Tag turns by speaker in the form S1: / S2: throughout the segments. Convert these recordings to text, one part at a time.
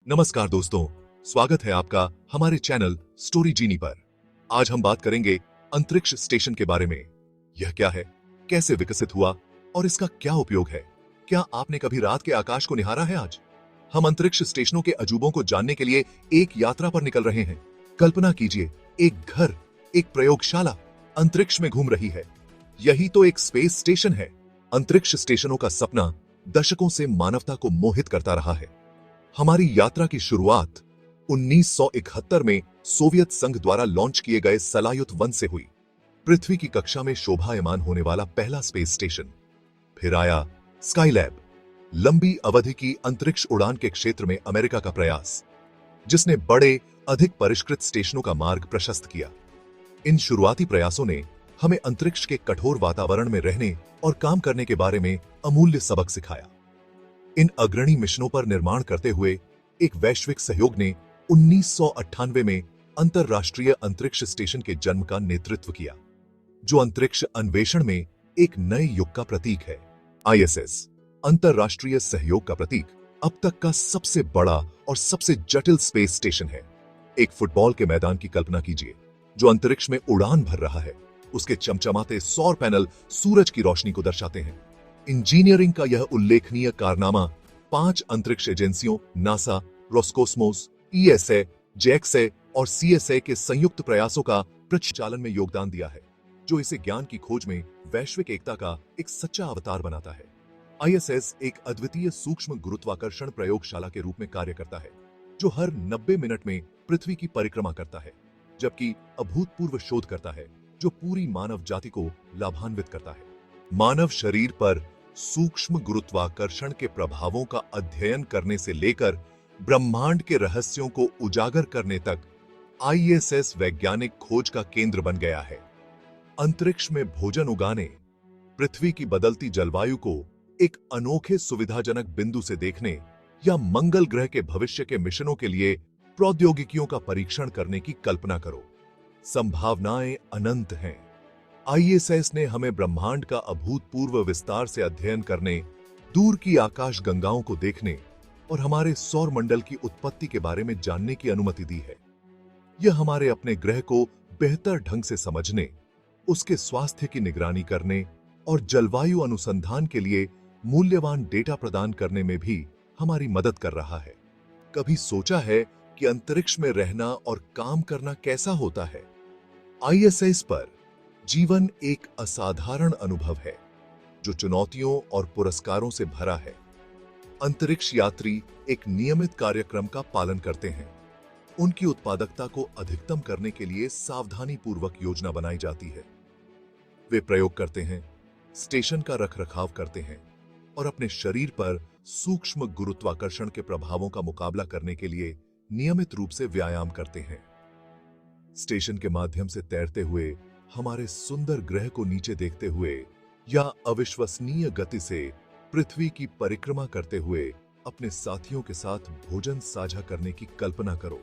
S1: नमस्कार दोस्तों, स्वागत है आपका हमारे चैनल स्टोरी जीनी पर। आज हम बात करेंगे अंतरिक्ष स्टेशन के बारे में। यह क्या है, कैसे विकसित हुआ और इसका क्या उपयोग है। क्या आपने कभी रात के आकाश को निहारा है? आज हम अंतरिक्ष स्टेशनों के अजूबों को जानने के लिए एक यात्रा पर निकल रहे हैं। कल्पना कीजिए, एक घर, एक प्रयोगशाला अंतरिक्ष में घूम रही है। यही तो एक स्पेस स्टेशन है। अंतरिक्ष स्टेशनों का सपना दशकों से मानवता को मोहित करता रहा है। हमारी यात्रा की शुरुआत 1971 में सोवियत संघ द्वारा लॉन्च किए गए सलायुत 1 से हुई। पृथ्वी की कक्षा में शोभायमान होने वाला पहला स्पेस स्टेशन। फिर आया स्काईलैब, लंबी अवधि की अंतरिक्ष उड़ान के क्षेत्र में अमेरिका का प्रयास, जिसने बड़े अधिक परिष्कृत स्टेशनों का मार्ग प्रशस्त किया। इन शुरुआती प्रयासों ने हमें अंतरिक्ष के कठोर वातावरण में रहने और काम करने के बारे में अमूल्य सबक सिखाया। इन अग्रणी मिशनों पर निर्माण करते हुए एक वैश्विक सहयोग ने 1998 में अंतरराष्ट्रीय अंतरिक्ष स्टेशन के जन्म का नेतृत्व किया, जो अंतरिक्ष अन्वेषण में एक नए युग का प्रतीक है। ISS, अंतरराष्ट्रीय सहयोग का प्रतीक, अब तक का सबसे बड़ा और सबसे जटिल स्पेस स्टेशन है। एक फुटबॉल के मैदान की कल्पना कीजिए, जो अंतरिक्ष में उड़ान भर रहा है। उसके चमचमाते सौर पैनल सूरज की रोशनी को दर्शाते हैं। इंजीनियरिंग का यह उल्लेखनीय कारनामा 5 अंतरिक्ष एजेंसियों नासा, रोस्कोस्मोस, ESA, JAXA और CSA के संयुक्त प्रयासों का प्रचालन में योगदान दिया है, जो इसे ज्ञान की खोज में वैश्विक एकता का एक सच्चा अवतार बनाता है। ISS एक अद्वितीय सूक्ष्म गुरुत्वाकर्षण प्रयोगशाला के रूप में कार्य करता है, जो हर 90 मिनट में पृथ्वी की परिक्रमा करता है, जबकि अभूतपूर्व शोध करता है जो पूरी मानव जाति को लाभान्वित करता है। मानव शरीर पर सूक्ष्म गुरुत्वाकर्षण के प्रभावों का अध्ययन करने से लेकर ब्रह्मांड के रहस्यों को उजागर करने तक ISS वैज्ञानिक खोज का केंद्र बन गया है। अंतरिक्ष में भोजन उगाने, पृथ्वी की बदलती जलवायु को एक अनोखे सुविधाजनक बिंदु से देखने या मंगल ग्रह के भविष्य के मिशनों के लिए प्रौद्योगिकियों का परीक्षण करने की कल्पना करो। संभावनाएं अनंत हैं। ISS ने हमें ब्रह्मांड का अभूतपूर्व विस्तार से अध्ययन करने, दूर की आकाश गंगाओं को देखने और हमारे सौर मंडल की उत्पत्ति के बारे में जानने की अनुमति दी है। यह हमारे अपने ग्रह को बेहतर ढंग से समझने, उसके स्वास्थ्य की निगरानी करने और जलवायु अनुसंधान के लिए मूल्यवान डेटा प्रदान करने में भी हमारी मदद कर रहा है। कभी सोचा है कि अंतरिक्ष में रहना और काम करना कैसा होता है? ISS पर जीवन एक असाधारण अनुभव है, जो चुनौतियों और पुरस्कारों से भरा है। अंतरिक्ष यात्री एक नियमित कार्यक्रम का पालन करते हैं। उनकी उत्पादकता को अधिकतम करने के लिए सावधानीपूर्वक योजना बनाई जाती है। वे प्रयोग करते हैं, स्टेशन का रखरखाव करते हैं और अपने शरीर पर सूक्ष्म गुरुत्वाकर्षण के प्रभावों का मुकाबला करने के लिए नियमित रूप से व्यायाम करते हैं। स्टेशन के माध्यम से तैरते हुए, हमारे सुंदर ग्रह को नीचे देखते हुए या अविश्वसनीय गति से पृथ्वी की परिक्रमा करते हुए अपने साथियों के साथ भोजन साझा करने की कल्पना करो।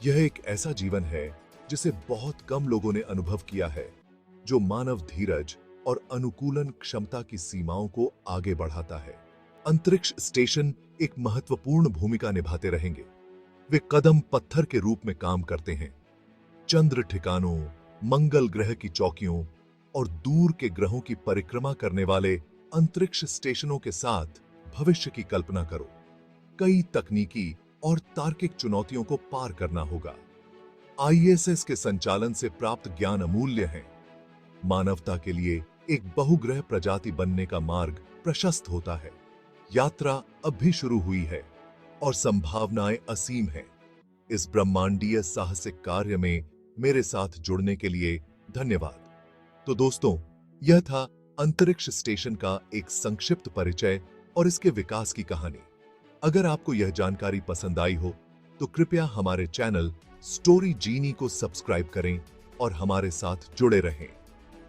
S1: यह एक ऐसा जीवन है जिसे बहुत कम लोगों ने अनुभव किया है, जो मानव धीरज और अनुकूलन क्षमता की सीमाओं को आगे बढ़ाता है। अंतरिक्ष स्टेशन एक महत्वपूर्ण भूमिका निभाते रहेंगे। वे कदम पत्थर के रूप में काम करते हैं। चंद्र ठिकानों, मंगल ग्रह की चौकियों और दूर के ग्रहों की परिक्रमा करने वाले अंतरिक्ष स्टेशनों के साथ भविष्य की कल्पना करो। कई तकनीकी और तार्किक चुनौतियों को पार करना होगा। ISS के संचालन से प्राप्त ज्ञान अमूल्य है। मानवता के लिए एक बहुग्रह प्रजाति बनने का मार्ग प्रशस्त होता है। यात्रा अब भी शुरू हुई है और संभावनाएं असीम हैं। इस ब्रह्मांडीय साहसिक कार्य में मेरे साथ जुड़ने के लिए धन्यवाद। तो दोस्तों, यह था अंतरिक्ष स्टेशन का एक संक्षिप्त परिचय और इसके विकास की कहानी। अगर आपको यह जानकारी पसंद आई हो तो कृपया हमारे चैनल स्टोरी जीनी को सब्सक्राइब करें और हमारे साथ जुड़े रहें।